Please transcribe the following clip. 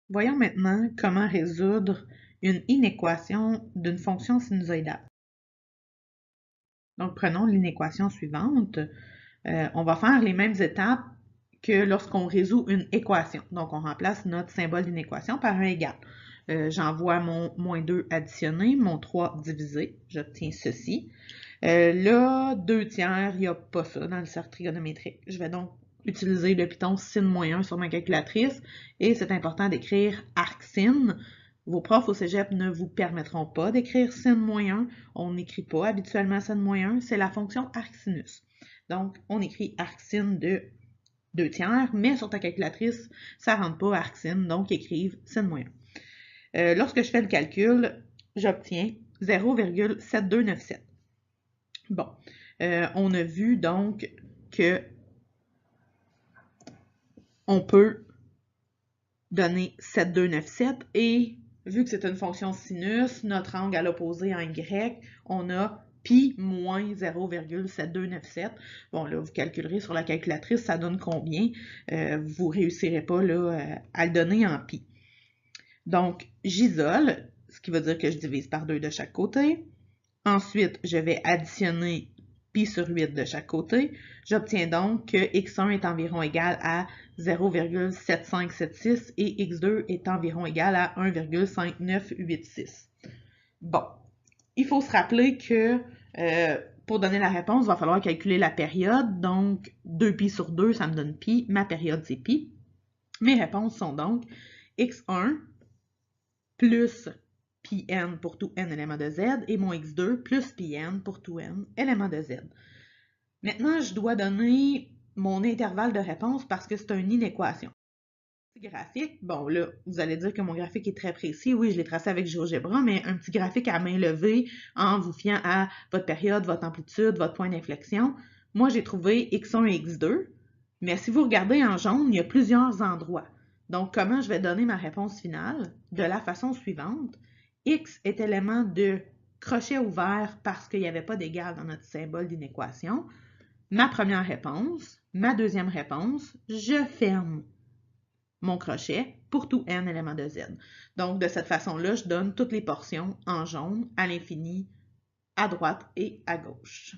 Voyons maintenant comment résoudre une inéquation d'une fonction sinusoïdale. Donc, prenons l'inéquation suivante. On va faire les mêmes étapes que lorsqu'on résout une équation. Donc, on remplace notre symbole d'inéquation par un égal. J'envoie mon moins 2 additionné, mon 3 divisé. J'obtiens ceci. Là, 2 tiers, il n'y a pas ça dans le cercle trigonométrique. Je vais donc utiliser le piton sin-1 sur ma calculatrice et c'est important d'écrire arc-sin. Vos profs au cégep ne vous permettront pas d'écrire sin-1. On n'écrit pas habituellement sin-1, c'est la fonction arcsinus. Donc, on écrit arc-sin de 2 tiers, mais sur ta calculatrice, ça ne rentre pas arc-sin, donc écrive sin-1. Lorsque je fais le calcul, j'obtiens 0,7297. Bon, on a vu donc que on peut donner 7297 et vu que c'est une fonction sinus, notre angle à l'opposé en Y, on a pi moins 0,7297. Bon, là, vous calculerez sur la calculatrice, ça donne combien. Vous ne réussirez pas là, à le donner en pi. Donc, j'isole, ce qui veut dire que je divise par 2 de chaque côté. Ensuite, je vais additionner pi sur 8 de chaque côté. J'obtiens donc que x1 est environ égal à 0,7576 et x2 est environ égal à 1,5986. Bon, il faut se rappeler que pour donner la réponse, il va falloir calculer la période. Donc, 2pi sur 2, ça me donne pi. Ma période, c'est pi. Mes réponses sont donc x1 plus pi n pour tout n éléments de z et mon x2 plus pi n pour tout n éléments de z. Maintenant, je dois donner mon intervalle de réponse parce que c'est une inéquation. Graphique, bon là, vous allez dire que mon graphique est très précis. Oui, je l'ai tracé avec GeoGebra, mais un petit graphique à main levée en vous fiant à votre période, votre amplitude, votre point d'inflexion. Moi, j'ai trouvé x1 et x2, mais si vous regardez en jaune, il y a plusieurs endroits. Donc, comment je vais donner ma réponse finale? De la façon suivante. X est élément de crochet ouvert parce qu'il n'y avait pas d'égal dans notre symbole d'inéquation. Ma première réponse, ma deuxième réponse, je ferme mon crochet pour tout n éléments de z. Donc, de cette façon-là, je donne toutes les portions en jaune à l'infini, à droite et à gauche.